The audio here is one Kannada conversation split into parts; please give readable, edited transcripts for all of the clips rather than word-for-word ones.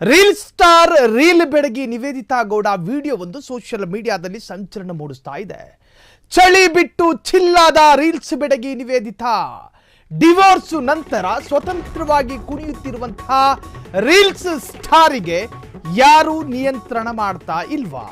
ರೀಲ್ ಸ್ಟಾರ್ ರೀಲ್ ಬೆಡಗಿ ನಿವೇದಿತಾ ಗೌಡ ವಿಡಿಯೋ ಒಂದು ಸೋಷಿಯಲ್ ಮೀಡಿಯಾದಲ್ಲಿ ಸಂಚಲನ ಮೂಡಿಸ್ತಾ ಇದೆ. ಚಳಿ ಬಿಟ್ಟು ಚಿಲ್ಲಾದ ರೀಲ್ಸ್ ಬೆಡಗಿ ನಿವೇದಿತಾ ಡಿವೋರ್ಸ್ ನಂತರ ಸ್ವತಂತ್ರವಾಗಿ ಕುಣಿಯುತ್ತಿರುವಂತಹ ರೀಲ್ಸ್ ಸ್ಟಾರಿಗೆ ಯಾರು ನಿಯಂತ್ರಣ ಮಾಡ್ತಾ ಇಲ್ವಾ?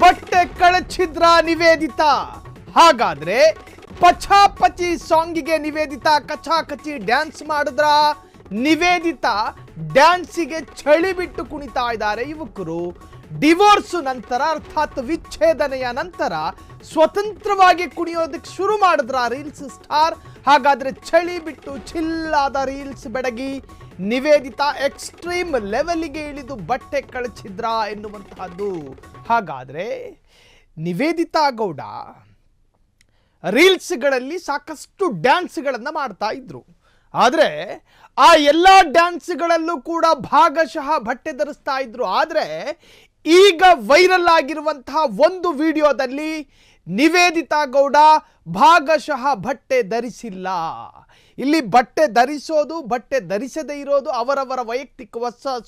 ಬಟ್ಟೆ ಕಳಚಿದ್ರ ನಿವೇದಿತಾ. ಹಾಗಾದ್ರೆ ಪಚಾಪಚಿ ಸಾಂಗಿಗೆ ನಿವೇದಿತಾ ಕಚಾಕಚಿ ಡ್ಯಾನ್ಸ್ ಮಾಡಿದ್ರ? ನಿವೇದಿತಾ ಡ್ಯಾನ್ಸಿಗೆ ಚಳಿ ಬಿಟ್ಟು ಕುಣಿತಾ ಇದ್ದಾರೆ ಯುವಕರು. ಡಿವೋರ್ಸ್ ನಂತರ ಅರ್ಥಾತ್ ವಿಚ್ಛೇದನೆಯ ನಂತರ ಸ್ವತಂತ್ರವಾಗಿ ಕುಣಿಯೋದಕ್ಕೆ ಶುರು ಮಾಡಿದ್ರ ರೀಲ್ಸ್ ಸ್ಟಾರ್? ಹಾಗಾದ್ರೆ ಚಳಿ ಬಿಟ್ಟು ಚಿಲ್ಲಾದ ರೀಲ್ಸ್ ಬೆಡಗಿ ನಿವೇದಿತಾ ಎಕ್ಸ್ಟ್ರೀಮ್ ಲೆವೆಲ್ಗೆ ಇಳಿದು ಬಟ್ಟೆ ಕಳಚಿದ್ರ ಎನ್ನುವಂತಹದ್ದು. ಹಾಗಾದ್ರೆ ನಿವೇದಿತಾ ಗೌಡ ರೀಲ್ಸ್ಗಳಲ್ಲಿ ಸಾಕಷ್ಟು ಡ್ಯಾನ್ಸ್ಗಳನ್ನು ಮಾಡ್ತಾ ಇದ್ರು. ಆದರೆ ಆ ಎಲ್ಲ ಡ್ಯಾನ್ಸ್ಗಳಲ್ಲೂ ಕೂಡ ಭಾಗಶಃ ಬಟ್ಟೆ ಧರಿಸ್ತಾ ಇದ್ರು. ಆದರೆ ಈಗ ವೈರಲ್ ಆಗಿರುವಂತಹ ಒಂದು ವಿಡಿಯೋದಲ್ಲಿ ನಿವೇದಿತಾ ಗೌಡ ಭಾಗಶಃ ಬಟ್ಟೆ ಧರಿಸಿಲ್ಲ. ಇಲ್ಲಿ ಬಟ್ಟೆ ಧರಿಸೋದು ಬಟ್ಟೆ ಧರಿಸದೇ ಇರೋದು ಅವರವರ ವೈಯಕ್ತಿಕ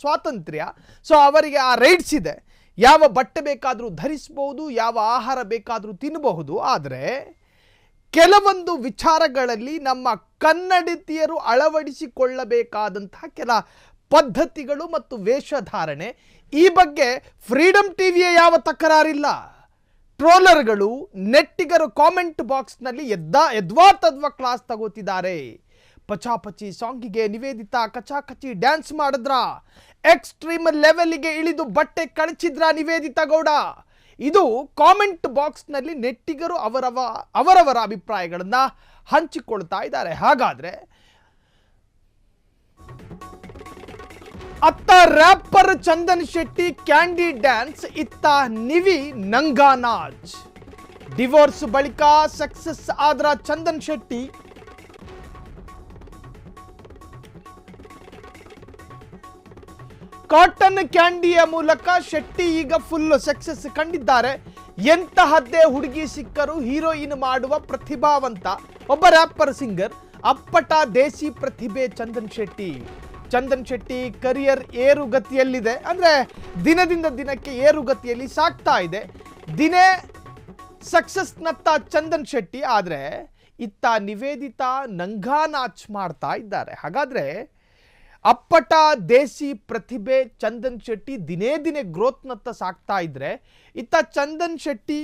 ಸ್ವಾತಂತ್ರ್ಯ. ಸೊ ಅವರಿಗೆ ಆ ರೈಟ್ಸ್ ಇದೆ. ಯಾವ ಬಟ್ಟೆ ಬೇಕಾದರೂ ಧರಿಸಬಹುದು, ಯಾವ ಆಹಾರ ಬೇಕಾದರೂ ತಿನ್ನಬಹುದು. ಆದರೆ ಕೆಲವೊಂದು ವಿಚಾರಗಳಲ್ಲಿ ನಮ್ಮ ಕನ್ನಡತಿಯರು ಅಳವಡಿಸಿಕೊಳ್ಳಬೇಕಾದಂತಹ ಕೆಲ ಪದ್ಧತಿಗಳು ಮತ್ತು ವೇಷಧಾರಣೆ, ಈ ಬಗ್ಗೆ ಫ್ರೀಡಮ್ ಟಿವಿಯ ಯಾವ ತಕರಾರಿಲ್ಲ. ಟ್ರೋಲರ್ಗಳು ನೆಟ್ಟಿಗರು ಕಾಮೆಂಟ್ ಬಾಕ್ಸ್ನಲ್ಲಿ ಎದ್ವಾ ತದ್ವಾ ಕ್ಲಾಸ್ ತಗೋತಿದ್ದಾರೆ. ಪಚಾಪಚಿ ಸಾಂಗಿಗೆ ನಿವೇದಿತಾ ಕಚಾಕಚಿ ಡ್ಯಾನ್ಸ್ ಮಾಡಿದ್ರ? ಎಕ್ಸ್ಟ್ರೀಮ್ ಲೆವೆಲ್ಗೆ ಇಳಿದು ಬಟ್ಟೆ ಕಳಚಿದ್ರ ನಿವೇದಿತಾ ಗೌಡ? ಇದು ಕಾಮೆಂಟ್ ಬಾಕ್ಸ್ನಲ್ಲಿ ನೆಟ್ಟಿಗರು ಅವರವರ ಅಭಿಪ್ರಾಯಗಳನ್ನು ಹಂಚಿಕೊಳ್ತಾ ಇದ್ದಾರೆ. ಹಾಗಾದ್ರೆ ಅತ್ತ wrapper Chandan Shetty candy dance, ಇತ್ತ ನಿವಿ ನಂಗಾ ನಾಚ್. ಡಿವೋರ್ಸ್ ಬಳಿಕ ಸಕ್ಸಸ್ ಆದ್ರ ಚಂದನ್ ಶೆಟ್ಟಿ ಕಾಟನ್ ಕ್ಯಾಂಡಿಯ ಮೂಲಕ ಶೆಟ್ಟಿ ಈಗ ಫುಲ್ ಸಕ್ಸಸ್ ಕಂಡಿದ್ದಾರೆ. ಎಂತಹದ್ದೇ ಹುಡುಗಿ ಸಿಕ್ಕರು ಹೀರೋಯಿನ್ ಮಾಡುವ ಪ್ರತಿಭಾವಂತ ಒಬ್ಬ ರ್ಯಾಪರ್ ಸಿಂಗರ್, ಅಪ್ಪಟ ದೇಸಿ ಪ್ರತಿಭೆ ಚಂದನ್ ಶೆಟ್ಟಿ. ಚಂದನ್ ಶೆಟ್ಟಿ ಕರಿಯರ್ ಏರುಗತಿಯಲ್ಲಿದೆ. ಅಂದರೆ ದಿನದಿಂದ ದಿನಕ್ಕೆ ಏರುಗತಿಯಲ್ಲಿ ಸಾಗ್ತಾ ಇದೆ. ದಿನೇ ಸಕ್ಸಸ್ನತ್ತ ಚಂದನ್ ಶೆಟ್ಟಿ. ಆದರೆ ಇತ್ತ ನಿವೇದಿತಾ ನಂಗಾ ನಾಚ್ ಮಾಡ್ತಾ ಇದ್ದಾರೆ. ಹಾಗಾದರೆ ಅಪ್ಪಟ ದೇಸಿ ಪ್ರತಿಭೆ ಚಂದನ್ ಶೆಟ್ಟಿ ದಿನೇ ದಿನೇ ಗ್ರೋತ್ನತ್ತ ಸಾಗ್ತಾ ಇದ್ರೆ, ಇತ್ತ ಚಂದನ್ ಶೆಟ್ಟಿ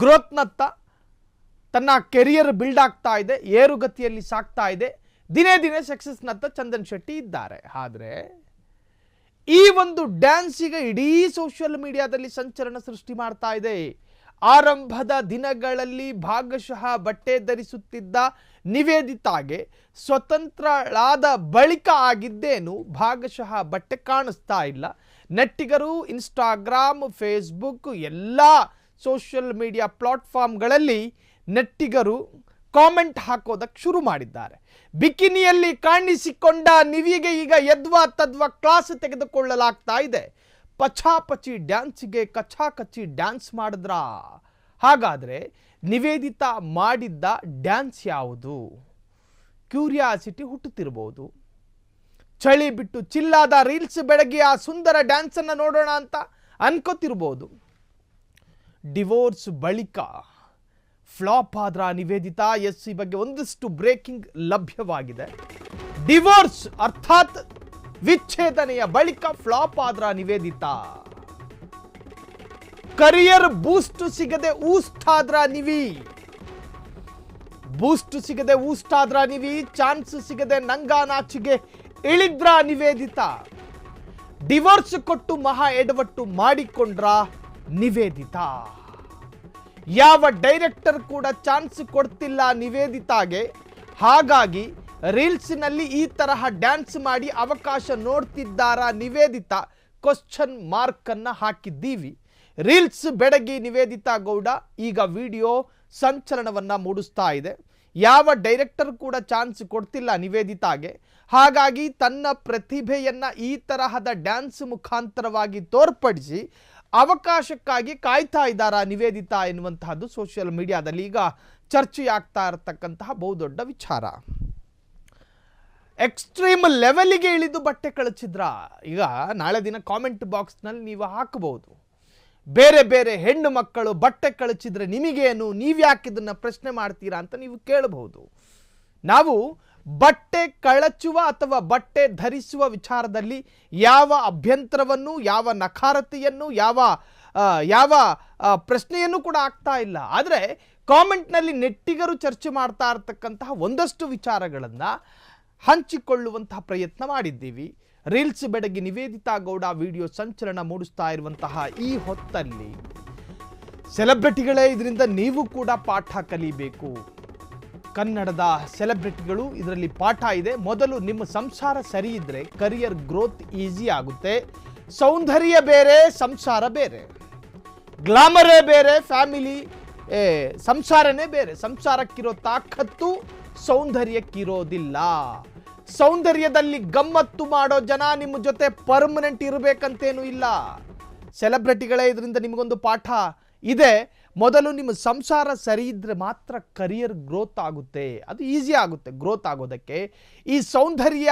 ಗ್ರೋತ್ನತ್ತ ತನ್ನ ಕೆರಿಯರ್ ಬಿಲ್ಡ್ ಆಗ್ತಾ ಇದೆ, ಏರುಗತಿಯಲ್ಲಿ ಸಾಗ್ತಾ ಇದೆ. ದಿನೇ ದಿನೇ ಸಕ್ಸಸ್ನತ್ತ ಚಂದನ್ ಶೆಟ್ಟಿ ಇದ್ದಾರೆ. ಆದರೆ ಈ ಒಂದು ಡ್ಯಾನ್ಸ್ ಈಗ ಇಡೀ ಸೋಷಿಯಲ್ ಮೀಡಿಯಾದಲ್ಲಿ ಸಂಚಲನ ಸೃಷ್ಟಿ ಮಾಡ್ತಾ ಇದೆ. ಆರಂಭದ ದಿನಗಳಲ್ಲಿ ಭಾಗಶಃ ಬಟ್ಟೆ ಧರಿಸುತ್ತಿದ್ದ ನಿವೇದಿತಾಗೆ ಸ್ವತಂತ್ರಳಾದ ಬಳಿಕ ಆಗಿದ್ದೇನು ಭಾಗಶಃ ಬಟ್ಟೆ ಕಾಣಿಸ್ತಾ ಇಲ್ಲ. ನೆಟ್ಟಿಗರು ಇನ್ಸ್ಟಾಗ್ರಾಮ್, ಫೇಸ್ಬುಕ್ ಎಲ್ಲ ಸೋಷಿಯಲ್ ಮೀಡಿಯಾ ಪ್ಲಾಟ್ಫಾರ್ಮ್ಗಳಲ್ಲಿ ನೆಟ್ಟಿಗರು ಕಾಮೆಂಟ್ ಹಾಕೋದಕ್ಕೆ ಶುರು ಮಾಡಿದ್ದಾರೆ. ಬಿಕಿನಿಯಲ್ಲಿ ಕಾಣಿಸಿಕೊಂಡ ನಿವಿಗೆ ಈಗ ಯದ್ವಾ ತದ್ವಾ ಕ್ಲಾಸ್ ತೆಗೆದುಕೊಳ್ಳಲಾಗ್ತಾ ಇದೆ. ಪಚಾಪಚಿ ಡ್ಯಾನ್ಸ್ಗೆ ಕಚಾಕಚಿ ಡ್ಯಾನ್ಸ್ ಮಾಡಿದ್ರ? ಹಾಗಾದರೆ ನಿವೇದಿತಾ ಮಾಡಿದ್ದ ಡ್ಯಾನ್ಸ್ ಯಾವುದು? ಕ್ಯೂರಿಯಾಸಿಟಿ ಹುಟ್ಟುತ್ತಿರಬಹುದು. ಚಳಿ ಬಿಟ್ಟು ಚಿಲ್ಲಾದ ರೀಲ್ಸ್ ಬೆಳಗ್ಗೆ ಆ ಸುಂದರ ಡ್ಯಾನ್ಸನ್ನು ನೋಡೋಣ ಅಂತ ಅನ್ಕೋತಿರ್ಬೋದು. ಡಿವೋರ್ಸ್ ಬಳಿಕ ಫ್ಲಾಪ್ ಆದ್ರ ನಿವೇದಿತಾ? ಎಸ್, ಈ ಬಗ್ಗೆ ಒಂದಷ್ಟು ಬ್ರೇಕಿಂಗ್ ಲಭ್ಯವಾಗಿದೆ. ಡಿವೋರ್ಸ್ ಅರ್ಥಾತ್ ವಿಚ್ಛೇದನೆಯ ಬಳಿಕ ಫ್ಲಾಪ್ ಆದ್ರ ನಿವೇದಿತಾ? ಕರಿಯರ್ ಬೂಸ್ಟ್ ಸಿಗದೆ ಊಸ್ಟಾದ್ರ ನಿವಿ? ಬೂಸ್ಟ್ ಸಿಗದೆ ಊಸ್ಟಾದ್ರ ನಿವಿ? ಚಾನ್ಸ್ ಸಿಗದೆ ನಂಗಾ ನಾಚಿಗೆ ಇಳಿದ್ರ ನಿವೇದಿತಾ? ಡಿವೋರ್ಸ್ ಕೊಟ್ಟು ಮಹಾ ಎಡವಟ್ಟು ಮಾಡಿಕೊಂಡ್ರ ನಿವೇದಿತಾ? ಯಾವ ಡೈರೆಕ್ಟರ್ ಕೂಡ ಚಾನ್ಸ್ ಕೊಡ್ತಿಲ್ಲ ನಿವೇದಿತಾಗೆ. ಹಾಗಾಗಿ ರೀಲ್ಸ್ನಲ್ಲಿ ಈ ತರಹ ಡ್ಯಾನ್ಸ್ ಮಾಡಿ ಅವಕಾಶ ನೋಡ್ತಿದ್ದಾರಾ ನಿವೇದಿತಾ ಕ್ವಶ್ಚನ್ ಮಾರ್ಕ್ ಅನ್ನ ಹಾಕಿದ್ದೀವಿ. ರೀಲ್ಸ್ ಬೆಡಗಿ ನಿವೇದಿತಾ ಗೌಡ ಈಗ ವಿಡಿಯೋ ಸಂಚಲನವನ್ನ ಮೂಡಿಸ್ತಾ ಇದೆ. ಯಾವ ಡೈರೆಕ್ಟರ್ ಕೂಡ ಚಾನ್ಸ್ ಕೊಡ್ತಿಲ್ಲ ನಿವೇದಿತಾಗೆ. ಹಾಗಾಗಿ ತನ್ನ ಪ್ರತಿಭೆಯನ್ನ ಈ ತರಹದ ಡ್ಯಾನ್ಸ್ ಮುಖಾಂತರವಾಗಿ ತೋರ್ಪಡಿಸಿ ಅವಕಾಶಕ್ಕಾಗಿ ಕಾಯ್ತಾ ಇದ್ದಾರಾ ನಿವೇದಿತಾ ಎನ್ನುವಂತಹದ್ದು ಸೋಷಿಯಲ್ ಮೀಡಿಯಾದಲ್ಲಿ ಈಗ ಚರ್ಚೆಯಾಗ್ತಾ ಇರತಕ್ಕಂತಹ ಬಹುದೊಡ್ಡ ವಿಚಾರ. ಎಕ್ಸ್ಟ್ರೀಮ್ ಲೆವೆಲ್ಗೆ ಇಳಿದು ಬಟ್ಟೆ ಕಳಚಿದ್ರ. ಈಗ ನಾಳೆ ದಿನ ಕಾಮೆಂಟ್ ಬಾಕ್ಸ್ನಲ್ಲಿ ನೀವು ಹಾಕಬಹುದು, ಬೇರೆ ಬೇರೆ ಹೆಣ್ಣು ಮಕ್ಕಳು ಬಟ್ಟೆ ಕಳಚಿದ್ರೆ ನಿಮಗೇನು, ನೀವ್ಯಾಕೆ ಇದನ್ನ ಪ್ರಶ್ನೆ ಮಾಡ್ತೀರಾ ಅಂತ ನೀವು ಕೇಳಬಹುದು. ನಾವು ಬಟ್ಟೆ ಕಳಚುವ ಅಥವಾ ಬಟ್ಟೆ ಧರಿಸುವ ವಿಚಾರದಲ್ಲಿ ಯಾವ ಅಭ್ಯಂತರವನ್ನು, ಯಾವ ನಕಾರತೆಯನ್ನು, ಯಾವ ಪ್ರಶ್ನೆಯನ್ನು ಕೂಡ ಆಗ್ತಾ ಇಲ್ಲ. ಆದರೆ ಕಾಮೆಂಟ್ನಲ್ಲಿ ನೆಟ್ಟಿಗರು ಚರ್ಚೆ ಮಾಡ್ತಾ ಇರತಕ್ಕಂತಹ ಒಂದಷ್ಟು ವಿಚಾರಗಳನ್ನು ಹಂಚಿಕೊಳ್ಳುವಂತಹ ಪ್ರಯತ್ನ ಮಾಡಿದ್ದೀವಿ. ರೀಲ್ಸ್ ಬೆಡಗಿ ನಿವೇದಿತಾ ಗೌಡ ವಿಡಿಯೋ ಸಂಚಲನ ಮೂಡಿಸ್ತಾ ಇರುವಂತಹ ಈ ಹೊತ್ತಲ್ಲಿ ಸೆಲೆಬ್ರಿಟಿಗಳೇ ಇದರಿಂದ ನೀವು ಕೂಡ ಪಾಠ ಕಲಿಬೇಕು. ಕನ್ನಡದ ಸೆಲೆಬ್ರಿಟಿಗಳು ಇದರಲ್ಲಿ ಪಾಠ ಇದೆ. ಮೊದಲು ನಿಮ್ಮ ಸಂಸಾರ ಸರಿ ಇದ್ರೆ ಕರಿಯರ್ ಗ್ರೋತ್ ಈಸಿ ಆಗುತ್ತೆ. ಸೌಂದರ್ಯ ಬೇರೆ, ಸಂಸಾರ ಬೇರೆ. ಗ್ಲಾಮರೇ ಬೇರೆ, ಫ್ಯಾಮಿಲಿ ಸಂಸಾರನೇ ಬೇರೆ. ಸಂಸಾರಕ್ಕಿರೋ ತಾಕತ್ತು ಸೌಂದರ್ಯಕ್ಕಿರೋದಿಲ್ಲ. ಸೌಂದರ್ಯದಲ್ಲಿ ಗಮ್ಮತ್ತು ಮಾಡೋ ಜನ ನಿಮ್ಮ ಜೊತೆ ಪರ್ಮನೆಂಟ್ ಇರಬೇಕಂತೇನೂ ಇಲ್ಲ. ಸೆಲೆಬ್ರಿಟಿಗಳೇ ಇದರಿಂದ ನಿಮಗೊಂದು ಪಾಠ ಇದೆ. ಮೊದಲು ನಿಮ್ಮ ಸಂಸಾರ ಸರಿ ಇದ್ರೆ ಮಾತ್ರ ಕರಿಯರ್ ಗ್ರೋತ್ ಆಗುತ್ತೆ, ಅದು ಈಸಿ ಆಗುತ್ತೆ ಗ್ರೋತ್ ಆಗೋದಕ್ಕೆ. ಈ ಸೌಂದರ್ಯ,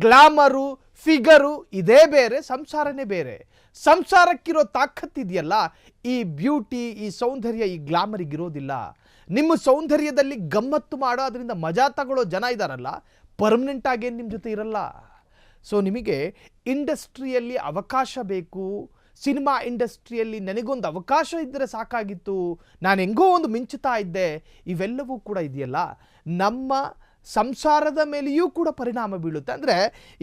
ಗ್ಲಾಮರು, ಫಿಗರು ಇದೇ ಬೇರೆ, ಸಂಸಾರನೇ ಬೇರೆ. ಸಂಸಾರಕ್ಕಿರೋ ತಾಕತ್ತಿದೆಯಲ್ಲ, ಈ ಬ್ಯೂಟಿ, ಈ ಸೌಂದರ್ಯ, ಈ ಗ್ಲಾಮರಿಗಿರೋದಿಲ್ಲ. ನಿಮ್ಮ ಸೌಂದರ್ಯದಲ್ಲಿ ಗಮ್ಮತ್ತು ಮಾಡೋ, ಅದರಿಂದ ಮಜಾ ತಗೊಳ್ಳೋ ಜನ ಇದ್ದಾರಲ್ಲ, ಪರ್ಮನೆಂಟ್ ಆಗೇನು ನಿಮ್ಮ ಜೊತೆ ಇರಲ್ಲ. ಸೊ ನಿಮಗೆ ಇಂಡಸ್ಟ್ರಿಯಲ್ಲಿ ಅವಕಾಶ ಬೇಕು. ಸಿನಿಮಾ ಇಂಡಸ್ಟ್ರಿಯಲ್ಲಿ ನನಗೊಂದು ಅವಕಾಶ ಇದ್ದರೆ ಸಾಕಾಗಿತ್ತು, ನಾನು ಹೆಂಗೋ ಒಂದು ಮಿಂಚುತ್ತಾ ಇದ್ದೆ, ಇವೆಲ್ಲವೂ ಕೂಡ ಇದೆಯಲ್ಲ, ನಮ್ಮ ಸಂಸಾರದ ಮೇಲೆಯೂ ಕೂಡ ಪರಿಣಾಮ ಬೀಳುತ್ತೆ. ಅಂದರೆ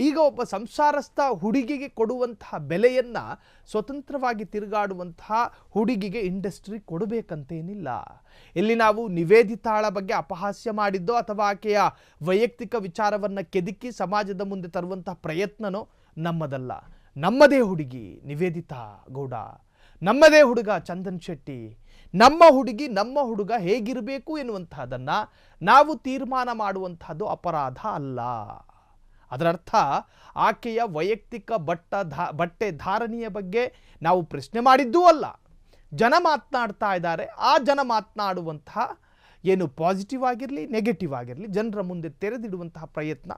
ಈಗ ಒಬ್ಬ ಸಂಸಾರಸ್ಥ ಹುಡುಗಿಗೆ ಕೊಡುವಂತಹ ಬೆಲೆಯನ್ನು ಸ್ವತಂತ್ರವಾಗಿ ತಿರುಗಾಡುವಂತಹ ಹುಡುಗಿಗೆ ಇಂಡಸ್ಟ್ರಿ ಕೊಡಬೇಕಂತೇನಿಲ್ಲ. ಇಲ್ಲಿ ನಾವು ನಿವೇದಿತಾಳ ಬಗ್ಗೆ ಅಪಹಾಸ್ಯ ಮಾಡಿದ್ದೋ ಅಥವಾ ಆಕೆಯ ವೈಯಕ್ತಿಕ ವಿಚಾರವನ್ನು ಕೆದಕಿ ಸಮಾಜದ ಮುಂದೆ ತರುವಂತಹ ಪ್ರಯತ್ನನೋ ನಮ್ಮದಲ್ಲ. ನಮ್ಮದೇ ಹುಡುಗಿ ನಿವೇದಿತಾ ಗೌಡ, ನಮ್ಮದೇ ಹುಡುಗ ಚಂದನ್ ಶೆಟ್ಟಿ, ನಮ್ಮ ಹುಡುಗಿ ನಮ್ಮ ಹುಡುಗ ಹೇಗಿರಬೇಕು ಎನ್ನುವಂತಹದನ್ನು ನಾವು ತೀರ್ಮಾನ ಮಾಡುವಂತಹದ್ದು ಅಪರಾಧ ಅಲ್ಲ. ಅದರರ್ಥ ಆಕೆಯ ವೈಯಕ್ತಿಕ ಬಟ್ಟೆ ಧಾರಣೆಯ ಬಗ್ಗೆ ನಾವು ಪ್ರಶ್ನೆ ಮಾಡಿದ್ದೂ ಅಲ್ಲ. ಜನ ಮಾತನಾಡ್ತಾ ಇದ್ದಾರೆ, ಆ ಜನ ಮಾತನಾಡುವಂತಹ ಏನು ಪಾಸಿಟಿವ್ ಆಗಿರಲಿ ನೆಗೆಟಿವ್ ಆಗಿರಲಿ ಜನರ ಮುಂದೆ ತೆರೆದಿಡುವಂತಹ ಪ್ರಯತ್ನ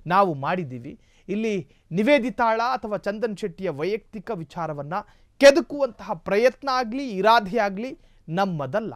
ನಾವು ಮಾಡಿದ್ದೀವಿ. ಇಲ್ಲಿ ನಿವೇದಿತಾಳ ಅಥವಾ ಚಂದನ್ ಶೆಟ್ಟಿಯ ವೈಯಕ್ತಿಕ ವಿಚಾರವನ್ನು ಕೆದಕುವಂತಹ ಪ್ರಯತ್ನ ಆಗಲಿ ಇರಾದೆ ಆಗಲಿ ನಮ್ಮದಲ್ಲ.